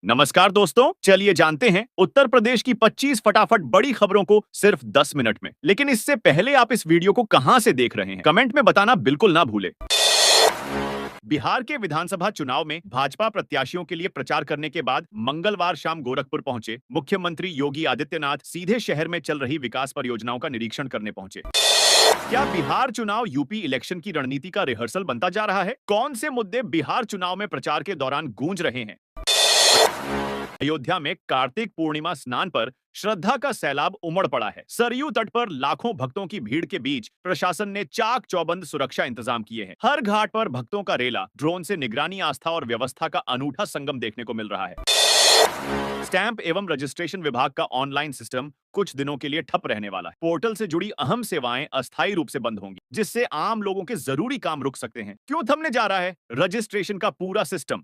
नमस्कार दोस्तों, चलिए जानते हैं उत्तर प्रदेश की 25 फटाफट बड़ी खबरों को सिर्फ 10 मिनट में। लेकिन इससे पहले आप इस वीडियो को कहां से देख रहे हैं, कमेंट में बताना बिल्कुल ना भूलें। बिहार के विधानसभा चुनाव में भाजपा प्रत्याशियों के लिए प्रचार करने के बाद मंगलवार शाम गोरखपुर पहुंचे मुख्यमंत्री योगी आदित्यनाथ सीधे शहर में चल रही विकास परियोजनाओं का निरीक्षण करने पहुंचे। क्या बिहार चुनाव यूपी इलेक्शन की रणनीति का रिहर्सल बनता जा रहा है? कौन से मुद्दे बिहार चुनाव में प्रचार के दौरान गूंज रहे हैं? अयोध्या में कार्तिक पूर्णिमा स्नान पर श्रद्धा का सैलाब उमड़ पड़ा है। सरयू तट पर लाखों भक्तों की भीड़ के बीच प्रशासन ने चाक चौबंद सुरक्षा इंतजाम किए हैं। हर घाट पर भक्तों का रेला, ड्रोन से निगरानी, आस्था और व्यवस्था का अनूठा संगम देखने को मिल रहा है। स्टैंप एवं रजिस्ट्रेशन विभाग का ऑनलाइन सिस्टम कुछ दिनों के लिए ठप रहने वाला है। पोर्टल से जुड़ी अहम सेवाएं अस्थायी रूप से बंद होंगी, जिससे आम लोगों के जरूरी काम रुक सकते हैं। क्यों थमने जा रहा है रजिस्ट्रेशन का पूरा सिस्टम?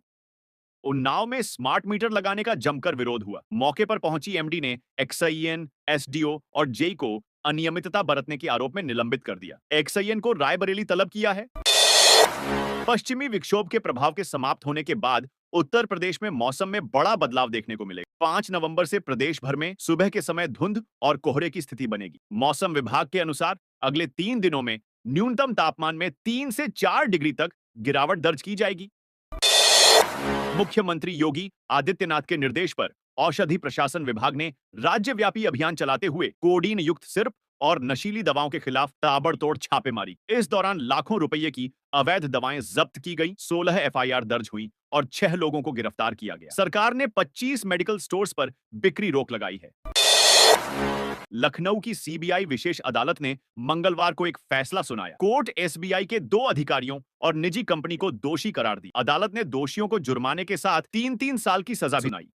उन्नाव में स्मार्ट मीटर लगाने का जमकर विरोध हुआ। मौके पर पहुंची एमडी ने एक्सआईएन, एसडीओ और जेई को अनियमितता बरतने के आरोप में निलंबित कर दिया। एक्सआईएन को रायबरेली तलब किया है। पश्चिमी विक्षोभ के प्रभाव के समाप्त होने के बाद उत्तर प्रदेश में मौसम में बड़ा बदलाव देखने को मिलेगा। 5 नवंबर से प्रदेश भर में सुबह के समय धुंध और कोहरे की स्थिति बनेगी। मौसम विभाग के अनुसार अगले 3 दिनों में न्यूनतम तापमान में 3 से 4 डिग्री तक गिरावट दर्ज की जाएगी। मुख्यमंत्री योगी आदित्यनाथ के निर्देश पर औषधि प्रशासन विभाग ने राज्यव्यापी अभियान चलाते हुए कोडीन युक्त सिरप और नशीली दवाओं के खिलाफ ताबड़तोड़ छापेमारी। इस दौरान लाखों रुपए की अवैध दवाएं जब्त की गई, 16 एफआईआर दर्ज हुई और 6 लोगों को गिरफ्तार किया गया। सरकार ने 25 मेडिकल स्टोर्स पर बिक्री रोक लगाई है। लखनऊ की सीबीआई विशेष अदालत ने मंगलवार को एक फैसला सुनाया। कोर्ट एसबीआई के 2 अधिकारियों और निजी कंपनी को दोषी करार दी। अदालत ने दोषियों को जुर्माने के साथ 3-3 साल की सजा भी सुनाई।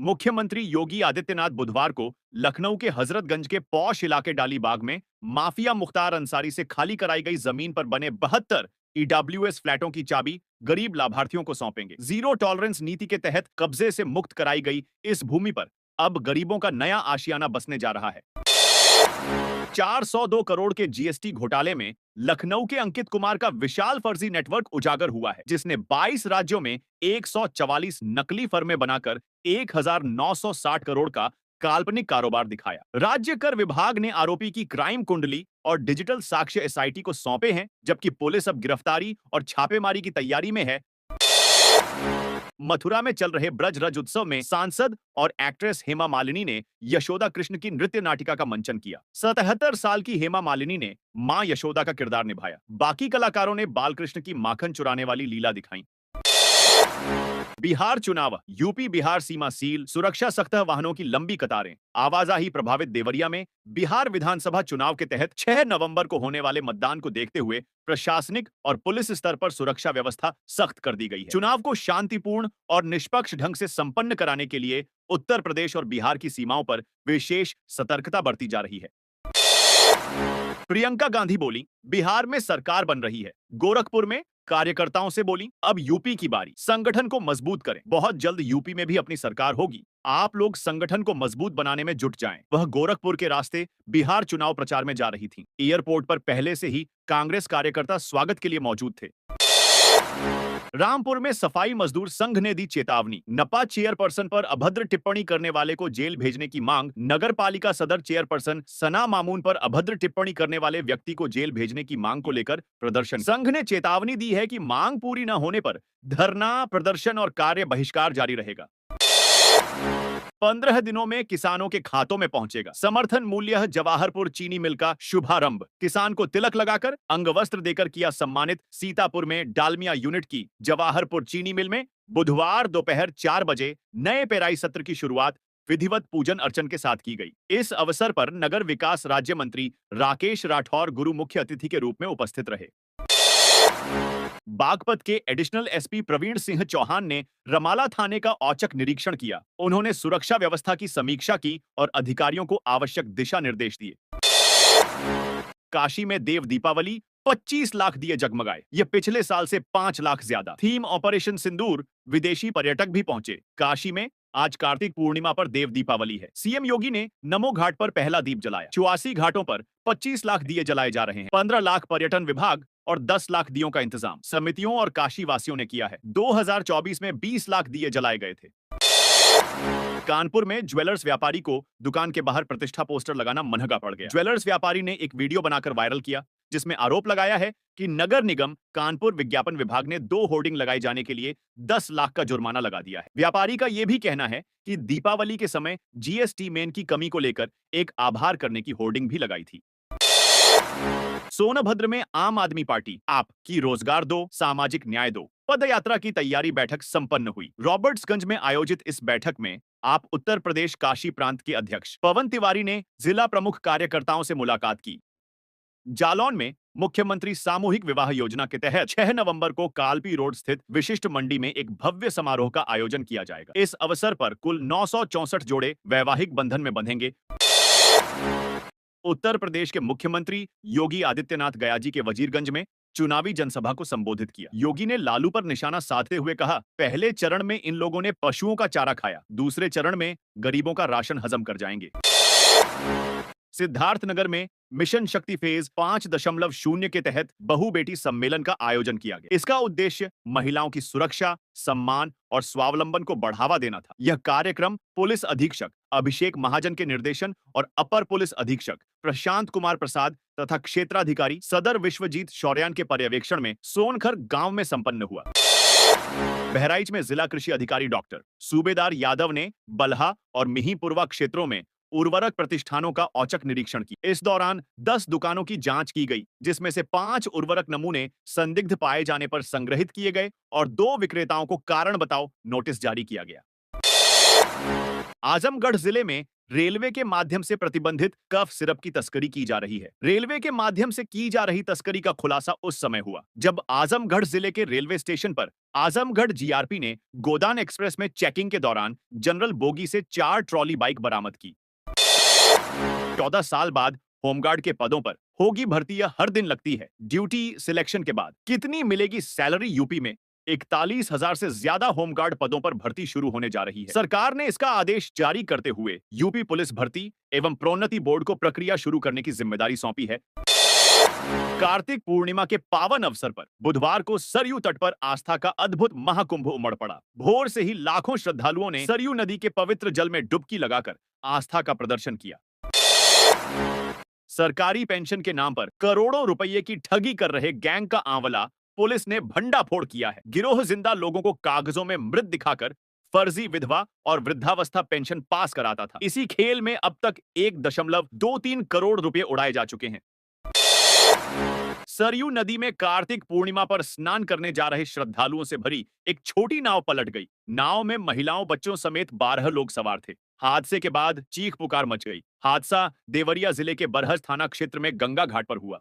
मुख्यमंत्री योगी आदित्यनाथ बुधवार को लखनऊ के हजरतगंज के पौश इलाके डालीबाग में माफिया मुख्तार अंसारी से खाली कराई गई जमीन पर बने 72 ईडब्ल्यूएस फ्लैटों की चाबी गरीब लाभार्थियों को सौंपेंगे। जीरो टॉलरेंस नीति के तहत कब्जे से मुक्त कराई गई इस भूमि पर अब गरीबों का नया आशियाना बसने जा रहा है। 402 करोड़ के जीएसटी घोटाले में लखनऊ के अंकित कुमार का विशाल फर्जी नेटवर्क उजागर हुआ है, जिसने 22 राज्यों में 144 नकली फर्में बनाकर 1960 करोड़ का काल्पनिक कारोबार दिखाया। राज्य कर विभाग ने आरोपी की क्राइम कुंडली और डिजिटल साक्ष्य एसआईटी को सौंपे हैं, जबकि पुलिस अब गिरफ्तारी और छापेमारी की तैयारी में है। मथुरा में चल रहे ब्रज रज उत्सव में सांसद और एक्ट्रेस हेमा मालिनी ने यशोदा कृष्ण की नृत्य नाटिका का मंचन किया। 77 साल की हेमा मालिनी ने मां यशोदा का किरदार निभाया। बाकी कलाकारों ने बालकृष्ण की माखन चुराने वाली लीला दिखाई। बिहार चुनाव, यूपी बिहार सीमा सील, सुरक्षा सख्त, वाहनों की लंबी कतारें। आवाजाही प्रभावित देवरिया में बिहार विधानसभा चुनाव के तहत 6 नवंबर को होने वाले मतदान को देखते हुए प्रशासनिक और पुलिस स्तर पर सुरक्षा व्यवस्था सख्त कर दी गई है। चुनाव को शांतिपूर्ण और निष्पक्ष ढंग से संपन्न कराने के लिए उत्तर प्रदेश और बिहार की सीमाओं पर विशेष सतर्कता बरती जा रही है। प्रियंका गांधी बोली, बिहार में सरकार बन रही है। गोरखपुर में कार्यकर्ताओं से बोली, अब यूपी की बारी, संगठन को मजबूत करें। बहुत जल्द यूपी में भी अपनी सरकार होगी। आप लोग संगठन को मजबूत बनाने में जुट जाएं। वह गोरखपुर के रास्ते बिहार चुनाव प्रचार में जा रही थी। एयरपोर्ट पर पहले से ही कांग्रेस कार्यकर्ता स्वागत के लिए मौजूद थे। रामपुर में सफाई मजदूर संघ ने दी चेतावनी। नपा चेयरपर्सन पर अभद्र टिप्पणी करने वाले को जेल भेजने की मांग। नगर पालिका सदर चेयरपर्सन सना मामून पर अभद्र टिप्पणी करने वाले व्यक्ति को जेल भेजने की मांग को लेकर प्रदर्शन। संघ ने चेतावनी दी है कि मांग पूरी न होने पर धरना, प्रदर्शन और कार्य बहिष्कार जारी रहेगा। 15 दिनों में किसानों के खातों में पहुंचेगा समर्थन मूल्य। जवाहरपुर चीनी मिल का शुभारंभ। किसान को तिलक लगाकर अंगवस्त्र देकर किया सम्मानित। सीतापुर में डालमिया यूनिट की जवाहरपुर चीनी मिल में बुधवार दोपहर 4 बजे नए पेराई सत्र की शुरुआत विधिवत पूजन अर्चन के साथ की गई। इस अवसर पर नगर विकास राज्य मंत्री राकेश राठौर गुरु मुख्य अतिथि के रूप में उपस्थित रहे। बागपत के एडिशनल एसपी प्रवीण सिंह चौहान ने रमाला थाने का औचक निरीक्षण किया। उन्होंने सुरक्षा व्यवस्था की समीक्षा की और अधिकारियों को आवश्यक दिशा निर्देश दिए। काशी में देव दीपावली, 25 लाख दिए जगमगाए। ये पिछले साल से 5 लाख ज्यादा। थीम ऑपरेशन सिंदूर, विदेशी पर्यटक भी पहुंचे। काशी में आज कार्तिक पूर्णिमा पर देव दीपावली है। सीएम योगी ने नमो घाट पर पहला दीप जलाया। 84 घाटों पर 25 लाख दिए जलाए जा रहे हैं। 15 लाख पर्यटन विभाग और 10 लाख दियों का इंतजाम समितियों और काशी वासियों ने किया है। 2024 में 20 लाख दिए जलाए गए थे। कानपुर में ज्वेलर्स व्यापारी को दुकान के बाहर प्रतिष्ठा पोस्टर लगाना महंगा पड़ गया। ज्वेलर्स व्यापारी ने एक वीडियो बनाकर वायरल किया, जिसमें आरोप लगाया है कि नगर निगम कानपुर विज्ञापन विभाग ने 2 होर्डिंग लगाए जाने के लिए 10 लाख का जुर्माना लगा दिया है। व्यापारी का यह भी कहना है कि दीपावली के समय जीएसटी मेन की कमी को लेकर एक आभार करने की होर्डिंग भी लगाई थी। सोनभद्र में आम आदमी पार्टी आप की रोजगार दो, सामाजिक न्याय दो पद यात्रा की तैयारी बैठक संपन्न हुई। रॉबर्ट्सगंज में आयोजित इस बैठक में आप उत्तर प्रदेश काशी प्रांत के अध्यक्ष पवन तिवारी ने जिला प्रमुख कार्यकर्ताओं से मुलाकात की। जालौन में मुख्यमंत्री सामूहिक विवाह योजना के तहत 6 नवंबर को कालपी रोड स्थित विशिष्ट मंडी में एक भव्य समारोह का आयोजन किया जाएगा। इस अवसर पर कुल 964 जोड़े वैवाहिक बंधन में बंधेंगे। उत्तर प्रदेश के मुख्यमंत्री योगी आदित्यनाथ गया जी के वजीरगंज में चुनावी जनसभा को संबोधित किया। योगी ने लालू पर निशाना साधते हुए कहा, पहले चरण में इन लोगों ने पशुओं का चारा खाया, दूसरे चरण में गरीबों का राशन हजम कर जाएंगे। सिद्धार्थनगर में मिशन शक्ति फेज 5.0 के तहत बहु बेटी सम्मेलन का आयोजन किया गया। इसका उद्देश्य महिलाओं की सुरक्षा, सम्मान और स्वावलंबन को बढ़ावा देना था। यह कार्यक्रम पुलिस अधीक्षक अभिषेक महाजन के निर्देशन और अपर पुलिस अधीक्षक प्रशांत कुमार प्रसाद तथा क्षेत्राधिकारी सदर विश्वजीत शौर्यान के पर्यवेक्षण में सोनखर गांव में संपन्न हुआ। बहराइच में जिला कृषि अधिकारी डॉक्टर सूबेदार यादव ने बल्हा और मिहीपुरवा क्षेत्रों में उर्वरक प्रतिष्ठानों का औचक निरीक्षण किया। इस दौरान 10 दुकानों की जांच की गई, जिसमें से 5 उर्वरक नमूने संदिग्ध पाए जाने पर संग्रहित किए गए और 2 विक्रेताओं को कारण बताओ नोटिस जारी किया गया। आजमगढ़ जिले में रेलवे के माध्यम से प्रतिबंधित कफ सिरप की तस्करी की जा रही है। रेलवे के माध्यम से की जा रही तस्करी का खुलासा उस समय हुआ जब आजमगढ़ जिले के रेलवे स्टेशन पर आजमगढ़ जीआरपी ने गोदान एक्सप्रेस में चेकिंग के दौरान जनरल बोगी से 4 ट्रॉली बाइक बरामद की। 14 साल बाद होमगार्ड के पदों पर होगी भर्ती, यह हर दिन लगती है। ड्यूटी सिलेक्शन के बाद कितनी मिलेगी सैलरी? यूपी में 41,000 से ज्यादा होमगार्ड पदों पर भर्ती शुरू होने जा रही है। सरकार ने इसका आदेश जारी करते हुए यूपी पुलिस भर्ती एवं प्रोन्नति बोर्ड को प्रक्रिया शुरू करने की जिम्मेदारी सौंपी है। कार्तिक पूर्णिमा के पावन अवसर पर बुधवार को सरयू तट पर आस्था का अद्भुत महाकुंभ उमड़ पड़ा। भोर से ही लाखों श्रद्धालुओं ने सरयू नदी के पवित्र जल में डुबकी लगाकर आस्था का प्रदर्शन किया। सरकारी पेंशन के नाम पर करोड़ों रुपए की ठगी कर रहे गैंग का आंवला पुलिस ने भंडाफोड़ किया है। गिरोह जिंदा लोगों को कागजों में मृत दिखाकर फर्जी विधवा और वृद्धावस्था पेंशन पास कराता था। इसी खेल में अब तक 1.23 करोड़ रुपए उड़ाए जा चुके हैं। सरयू नदी में कार्तिक पूर्णिमा पर स्नान करने जा रहे श्रद्धालुओं से भरी एक छोटी नाव पलट गई। नाव में महिलाओं, बच्चों समेत 12 लोग सवार थे। हादसे के बाद चीख पुकार मच गई। हादसा देवरिया जिले के बरहज थाना क्षेत्र में गंगा घाट पर हुआ।